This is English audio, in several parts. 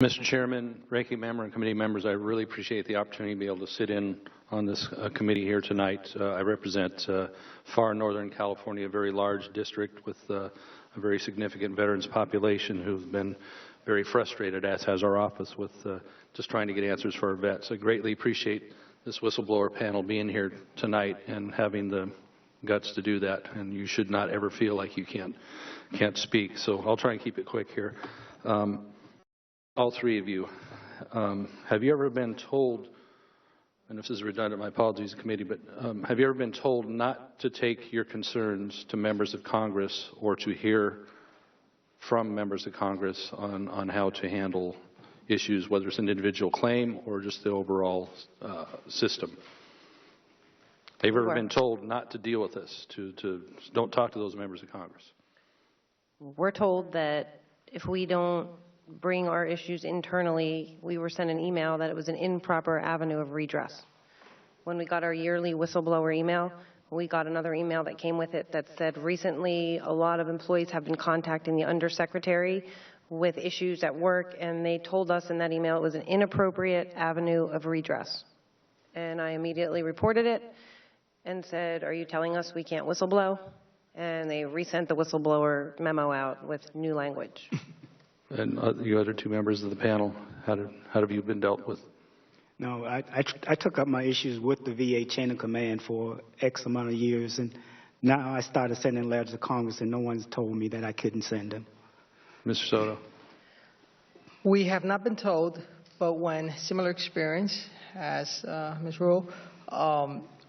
Mr. Chairman, Ranking Member, and committee members, I really appreciate the opportunity to be able to sit in on this committee here tonight. I represent far northern California, a very large district with a very significant veterans population who've been very frustrated, as has our office, with just trying to get answers for our vets. I greatly appreciate this whistleblower panel being here tonight and having the guts to do that, and you should not ever feel like you can't speak. So I'll try and keep it quick here. All three of you, have you ever been told, and if this is redundant, my apologies, committee, but have you ever been told not to take your concerns to members of Congress or to hear from members of Congress on how to handle issues, whether it's an individual claim or just the overall system? Have you ever been told not to deal with this, to don't talk to those members of Congress? We're told that if we don't bring our issues internally, we were sent an email that it was an improper avenue of redress. When we got our yearly whistleblower email, we got another email that came with it that said recently a lot of employees have been contacting the undersecretary with issues at work, and they told us in that email it was an inappropriate avenue of redress. And I immediately reported it and said, are you telling us we can't whistleblow? And they resent the whistleblower memo out with new language. And you other two members of the panel, how have you been dealt with? No, I took up my issues with the VA chain of command for X amount of years, and now I started sending letters to Congress, and no one's told me that I couldn't send them. Mr. Soto. We have not been told, but when similar experience as Ms. Rule,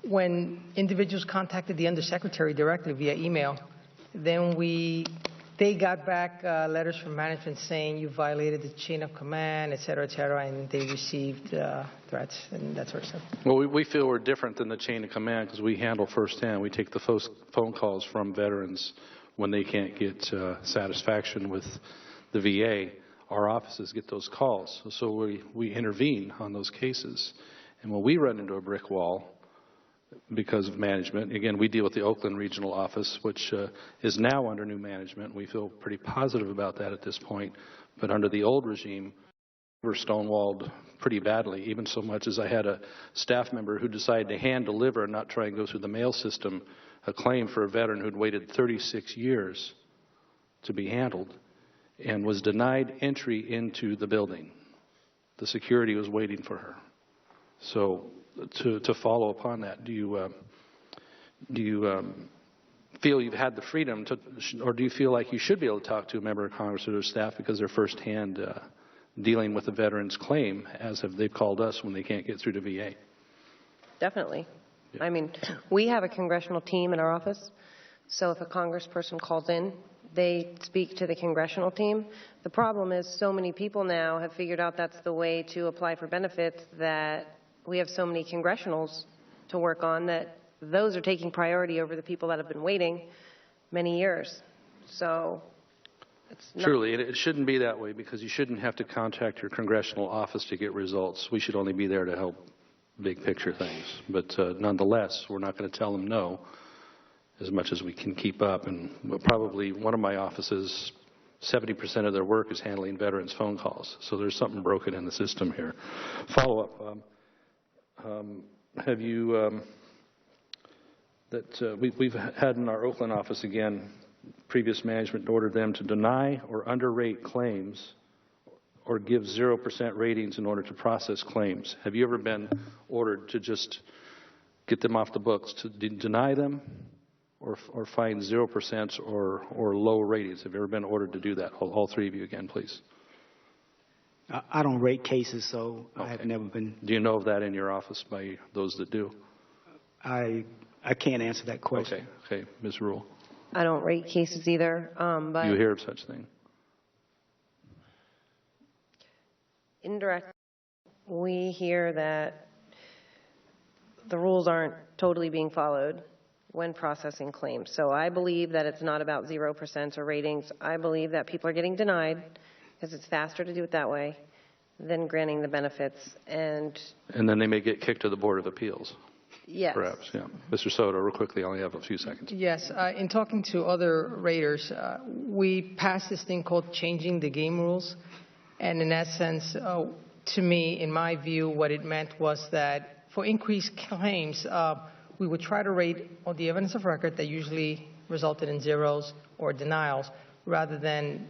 when individuals contacted the undersecretary directly via email, then they got back letters from management saying you violated the chain of command, et cetera, and they received threats and that sort of stuff. Well, we feel we're different than the chain of command because we handle firsthand. We take the phone calls from veterans when they can't get satisfaction with the VA. Our offices get those calls, so we intervene on those cases. And when we run into a brick wall, because of management. Again, we deal with the Oakland Regional Office, which is now under new management. We feel pretty positive about that at this point. But under the old regime, we were stonewalled pretty badly, even so much as I had a staff member who decided to hand deliver and not try and go through the mail system a claim for a veteran who'd waited 36 years to be handled and was denied entry into the building. The security was waiting for her. So to follow upon that, do you feel you've had the freedom to, or do you feel like you should be able to talk to a member of Congress or their staff because they're firsthand dealing with a veteran's claim, as have they've called us when they can't get through to VA? Definitely. Yeah. I mean, we have a congressional team in our office, so if a congressperson calls in, they speak to the congressional team. The problem is so many people now have figured out that's the way to apply for benefits that we have so many congressionals to work on that those are taking priority over the people that have been waiting many years. So it's truly, it shouldn't be that way because you shouldn't have to contact your congressional office to get results. We should only be there to help big picture things. But nonetheless, we're not going to tell them no as much as we can keep up. And probably one of my offices, 70% of their work is handling veterans' phone calls. So there's something broken in the system here. Follow-up. Have you, we've had in our Oakland office again, previous management ordered them to deny or underrate claims or give 0% ratings in order to process claims. Have you ever been ordered to just get them off the books, to deny them or find 0% or low ratings? Have you ever been ordered to do that? All three of you again, please. I don't rate cases, so Okay. I have never been. Do you know of that in your office by those that do? I can't answer that question. Okay, Ms. Rule. I don't rate cases either, but You hear of such thing? indirectly, we hear that the rules aren't totally being followed when processing claims. So I believe that it's not about 0% or ratings. I believe that people are getting denied because it's faster to do it that way than granting the benefits. And then they may get kicked to the Board of Appeals. yes. Perhaps, yeah. Mr. Soto, real quickly, I only have a few seconds. Yes, in talking to other raters, we passed this thing called changing the game rules. And in that sense, to me, in my view, what it meant was that for increased claims, we would try to rate on the evidence of record that usually resulted in zeros or denials rather than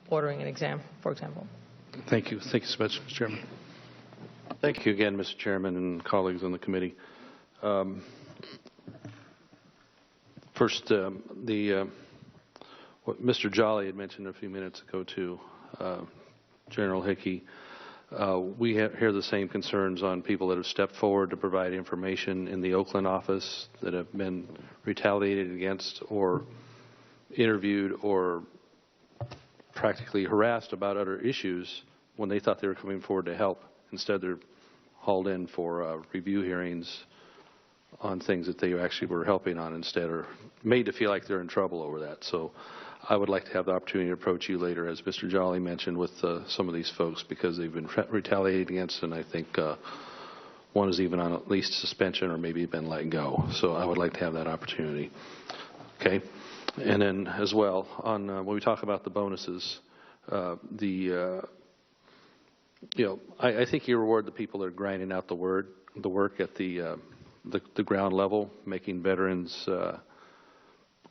ordering an exam, for example. Thank you. Thank you so much, Mr. Chairman. Thank you again, Mr. Chairman and colleagues on the committee. First, what Mr. Jolly had mentioned a few minutes ago to General Hickey, we hear the same concerns on people that have stepped forward to provide information in the Oakland office that have been retaliated against or interviewed or practically harassed about other issues when they thought they were coming forward to help. Instead, they're hauled in for review hearings on things that they actually were helping on instead, or made to feel like they're in trouble over that. So I would like to have the opportunity to approach you later, as Mr. Jolly mentioned, with some of these folks because they've been retaliated against, and I think one is even on at least suspension or maybe been let go. So I would like to have that opportunity. Okay. And then as well, on when we talk about the bonuses, I think you reward the people that are grinding out the work at the ground level, making veterans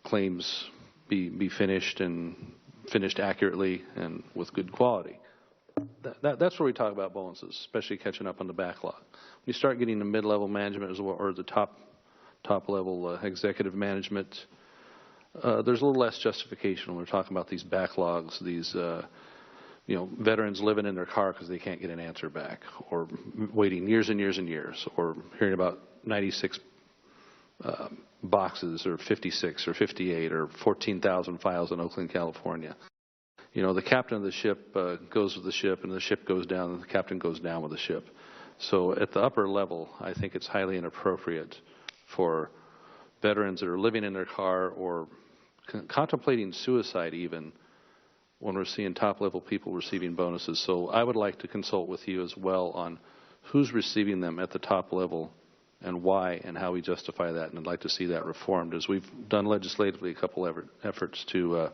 claims be finished and finished accurately and with good quality. That's where we talk about bonuses, especially catching up on the backlog. When you start getting the mid-level management as well, or the top-level executive management, there's a little less justification when we're talking about these backlogs, these veterans living in their car because they can't get an answer back, or waiting years and years and years, or hearing about 96 boxes, or 56, or 58, or 14,000 files in Oakland, California. The captain of the ship goes with the ship, and the ship goes down, and the captain goes down with the ship. So at the upper level, I think it's highly inappropriate for veterans that are living in their car or contemplating suicide even, when we're seeing top-level people receiving bonuses. So I would like to consult with you as well on who's receiving them at the top level and why and how we justify that, and I'd like to see that reformed, as we've done legislatively a couple efforts to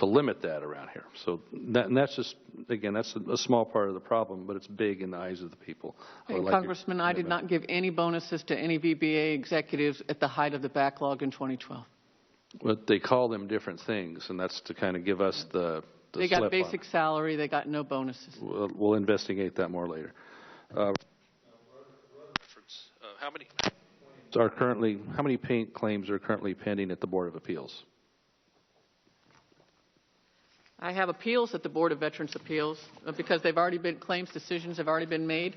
limit that around here. So that's just, again, that's a small part of the problem, but it's big in the eyes of the people. Congressman, I did not give any bonuses to any VBA executives at the height of the backlog in 2012. But they call them different things, and that's to kind of give us the they got basic salary. They got no bonuses. We'll investigate that more later. How many claims are currently pending at the Board of Appeals? I have appeals at the Board of Veterans Appeals because they've already been claims decisions have already been made.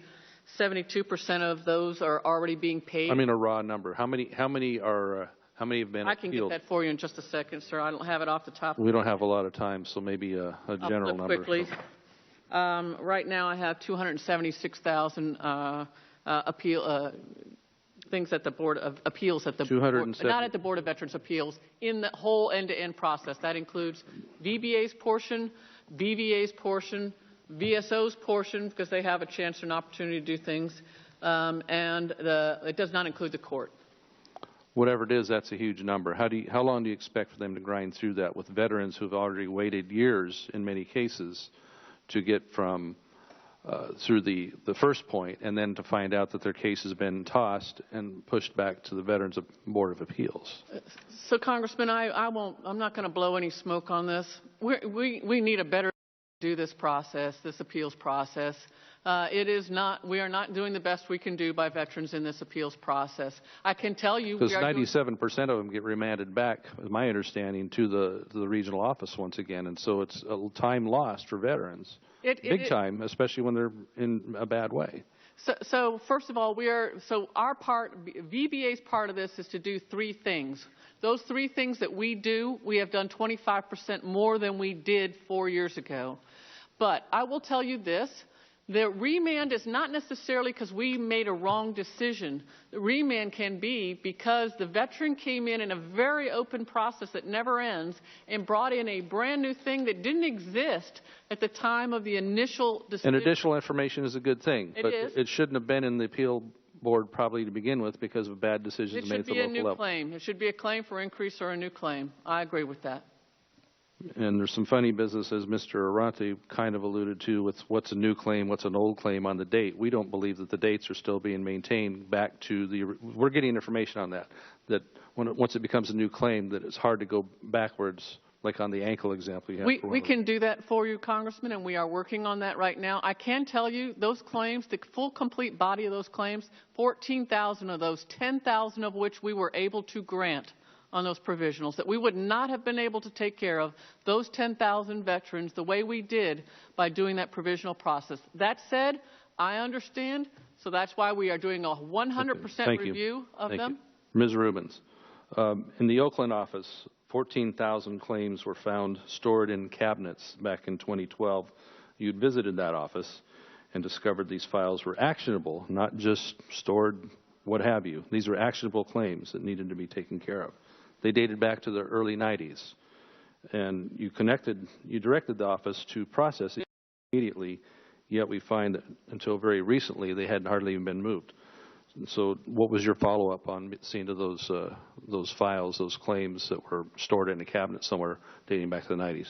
72% of those are already being paid. I mean a raw number. How many have been appealed? I can get that for you in just a second, sir. I don't have it off the top. We don't have a lot of time, so maybe a general I'll number. quickly. Right now, I have 276,000 things at the Board of Appeals at the board, not at the Board of Veterans Appeals, in the whole end-to-end process. That includes VBA's portion, VVA's portion, VSO's portion, because they have a chance and opportunity to do things, and it does not include the court. Whatever it is, that's a huge number. How long do you expect for them to grind through that with veterans who've already waited years, in many cases, to get from through the first point, and then to find out that their case has been tossed and pushed back to the Veterans Board of Appeals? So, Congressman, I'm not going to blow any smoke on this. We need a better do this process, this appeals process. We are not doing the best we can do by veterans in this appeals process. I can tell you, because 97% of them get remanded back, is my understanding, to the regional office once again, and so it's a time lost for veterans, big time, especially when they're in a bad way. So first of all, our part, VBA's part of this is to do three things. Those three things that we do, we have done 25% more than we did 4 years ago. But I will tell you this. The remand is not necessarily because we made a wrong decision. The remand can be because the veteran came in a very open process that never ends and brought in a brand new thing that didn't exist at the time of the initial decision. And additional information is a good thing, but it shouldn't have been in the appeal board probably to begin with because of bad decisions made at the local level. It should be a new claim. It should be a claim for increase or a new claim. I agree with that. And there's some funny business, as Mr. Arante kind of alluded to, with what's a new claim, what's an old claim on the date. We don't believe that the dates are still being maintained back to the, we're getting information on that, that once it becomes a new claim, that it's hard to go backwards, like on the ankle example you had. We can do that for you, Congressman, and we are working on that right now. I can tell you those claims, the full complete body of those claims, 14,000 of those, 10,000 of which we were able to grant on those provisionals, that we would not have been able to take care of those 10,000 veterans the way we did by doing that provisional process. That said, I understand, so that's why we are doing a 100% review of them. You. Ms. Rubens, in the Oakland office, 14,000 claims were found stored in cabinets back in 2012. You'd visited that office and discovered these files were actionable, not just stored what have you. These were actionable claims that needed to be taken care of. They dated back to the early 90s. And you directed the office to process it immediately, yet we find that until very recently they hadn't hardly even been moved. So what was your follow-up on seeing to those files, those claims that were stored in a cabinet somewhere dating back to the 90s?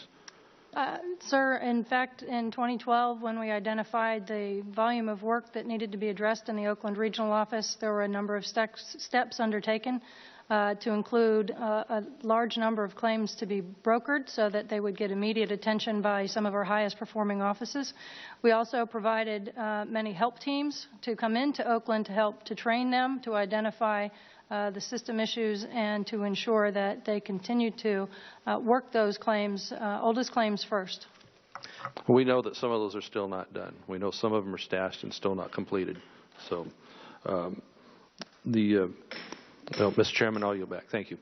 Sir, in fact, in 2012, when we identified the volume of work that needed to be addressed in the Oakland Regional Office, there were a number of steps undertaken to include a large number of claims to be brokered so that they would get immediate attention by some of our highest performing offices. We also provided many help teams to come into Oakland to help to train them, to identify the system issues, and to ensure that they continue to work those claims, oldest claims first. We know that some of those are still not done. We know some of them are stashed and still not completed. So, Mr. Chairman, I'll yield back. Thank you.